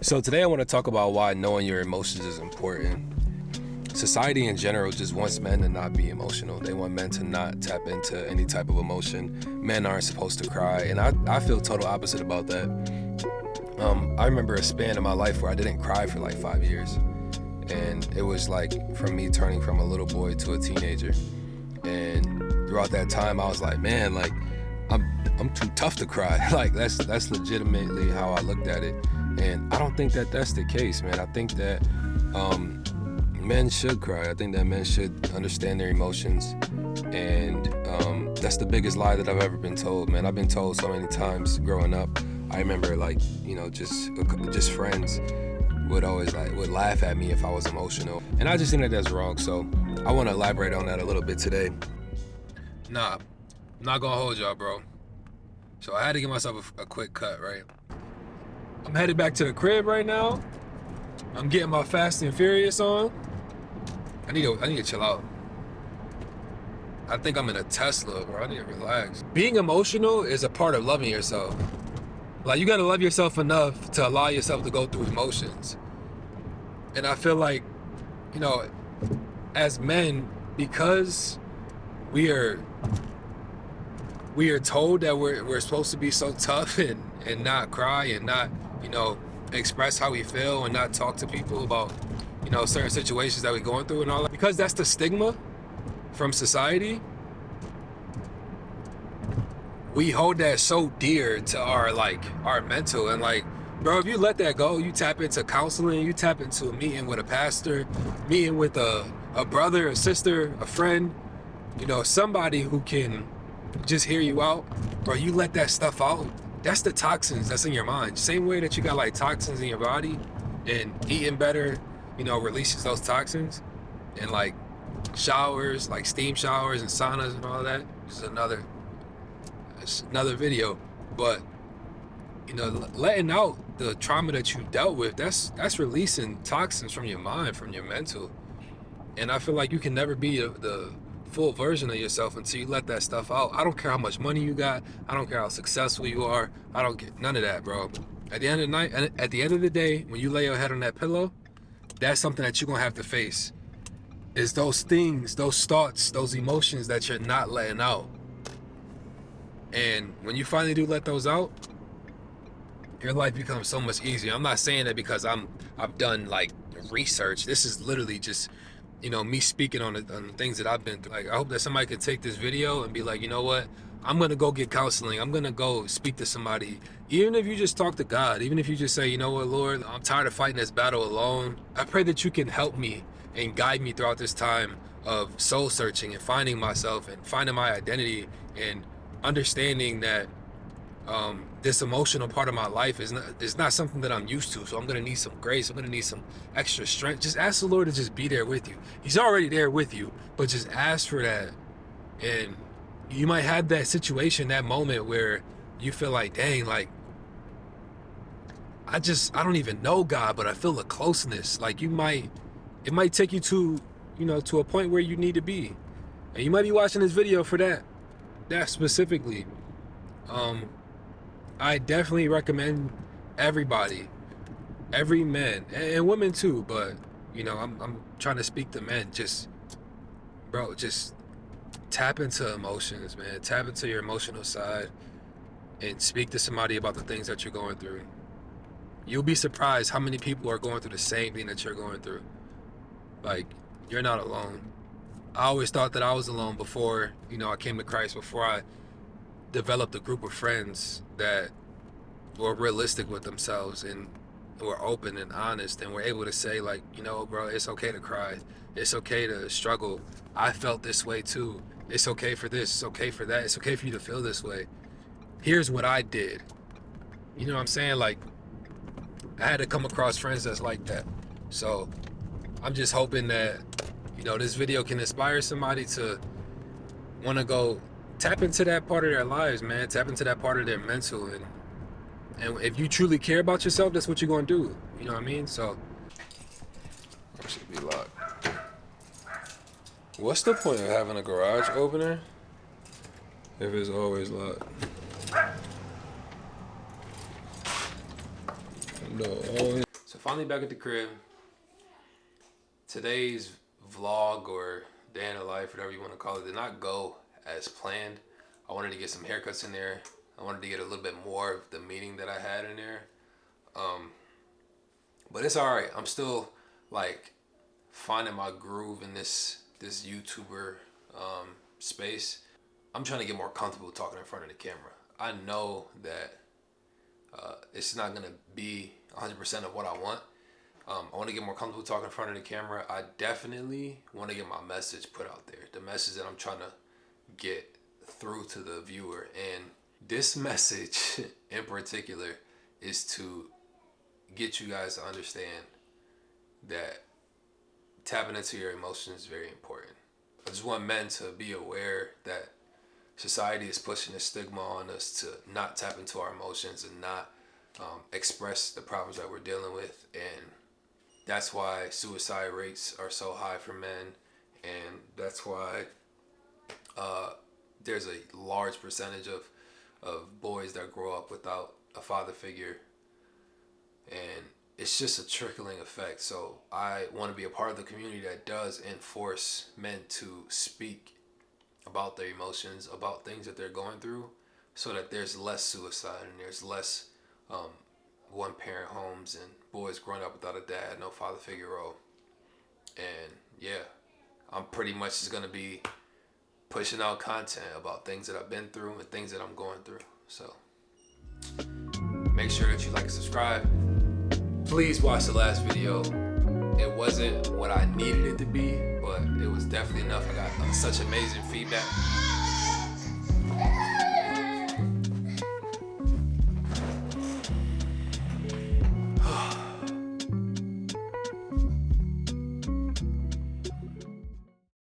So today I want to talk about why knowing your emotions is important. Society in general just wants men to not be emotional. They want men to not tap into any type of emotion. Men aren't supposed to cry, and I feel total opposite about that. I remember a span in my life where I didn't cry for like 5 years, and it was like from me turning from a little boy to a teenager. And throughout that time, I was like, man, like I'm too tough to cry. Like that's legitimately how I looked at it. And I don't think that that's the case, man. I think that men should cry. I think that men should understand their emotions. And that's the biggest lie that I've ever been told, man. I've been told so many times growing up. I remember just friends would laugh at me if I was emotional. And I just think that that's wrong. So I want to elaborate on that a little bit today. Nah, I'm not gonna hold y'all, bro. So I had to give myself a quick cut, right? I'm headed back to the crib right now. I'm getting my Fast and Furious on. I need to chill out. I think I'm in a Tesla, bro. I need to relax. Being emotional is a part of loving yourself. Like, you gotta love yourself enough to allow yourself to go through emotions. And I feel like, as men, because we are told that we're supposed to be so tough and not cry and not, express how we feel and not talk to people about, certain situations that we're going through and all that. Because that's the stigma from society, we hold that so dear to our mental. And like, bro, if you let that go, you tap into counseling, you tap into a meeting with a pastor, meeting with a brother, a sister, a friend, somebody who can just hear you out, bro. You let that stuff out. That's the toxins that's in your mind. Same way that you got like toxins in your body, and eating better, releases those toxins. And like showers, like steam showers and saunas and all that. It's another video. But letting out the trauma that you dealt with, that's releasing toxins from your mind, from your mental. And I feel like you can never be the full version of yourself until you let that stuff out. I don't care how much money you got. I don't care how successful you are. I don't get none of that, bro. At the end of the night, at the end of the day, when you lay your head on that pillow, that's something that you're gonna have to face. Is those things, those thoughts, those emotions that you're not letting out. And when you finally do let those out, your life becomes so much easier. I'm not saying that because I've done like research. This is literally just me speaking on the things that I've been through. Like, I hope that somebody could take this video and be like, you know what? I'm gonna go get counseling. I'm gonna go speak to somebody. Even if you just talk to God, even if you just say, you know what, Lord, I'm tired of fighting this battle alone. I pray that you can help me and guide me throughout this time of soul searching and finding myself and finding my identity and understanding that this emotional part of my life is not something that I'm used to. So I'm gonna need some grace. I'm gonna need some extra strength. Just ask the Lord to just be there with you. He's already there with you, but just ask for that. And you might have that situation, that moment where you feel like, dang, like I don't even know God, but I feel a closeness. Like it might take you to a point where you need to be. And you might be watching this video for that specifically. I definitely recommend everybody, every man and women too, but I'm trying to speak to men. Just tap into emotions, man. Tap into your emotional side and speak to somebody about the things that you're going through. You'll be surprised how many people are going through the same thing that you're going through. Like, you're not alone. I always thought that I was alone before, I came to Christ, before I developed a group of friends that were realistic with themselves and were open and honest and were able to say, like, bro, it's okay to cry. It's okay to struggle. I felt this way too. It's okay for this. It's okay for that. It's okay for you to feel this way. Here's what I did. You know what I'm saying? Like, I had to come across friends that's like that. So I'm just hoping that, this video can inspire somebody to want to go tap into that part of their lives, man. Tap into that part of their mental. And if you truly care about yourself, that's what you're going to do. You know what I mean? So, it should be locked. What's the point of having a garage opener if it's always locked? No, always. Finally back at the crib. Today's vlog or day in the life, whatever you want to call it, did not go as planned. I wanted to get some haircuts in there. I wanted to get a little bit more of the meeting that I had in there. But it's alright. I'm still like finding my groove in this YouTuber space. I'm trying to get more comfortable talking in front of the camera. I know that it's not gonna be 100% of what I want. I want to get more comfortable talking in front of the camera. I definitely want to get my message put out there. The message that I'm trying to get through to the viewer. And this message in particular is to get you guys to understand that tapping into your emotions is very important. I just want men to be aware that society is pushing a stigma on us to not tap into our emotions and not express the problems that we're dealing with. And that's why suicide rates are so high for men. And that's why there's a large percentage of boys that grow up without a father figure. And it's just a trickling effect. So I want to be a part of the community that does enforce men to speak about their emotions, about things that they're going through, so that there's less suicide and there's less one-parent homes and boys growing up without a dad, no father figure role. And yeah, I'm pretty much just going to be pushing out content about things that I've been through and things that I'm going through. So make sure that you like and subscribe. Please watch the last video. It wasn't what I needed it to be, but it was definitely enough. I got such amazing feedback.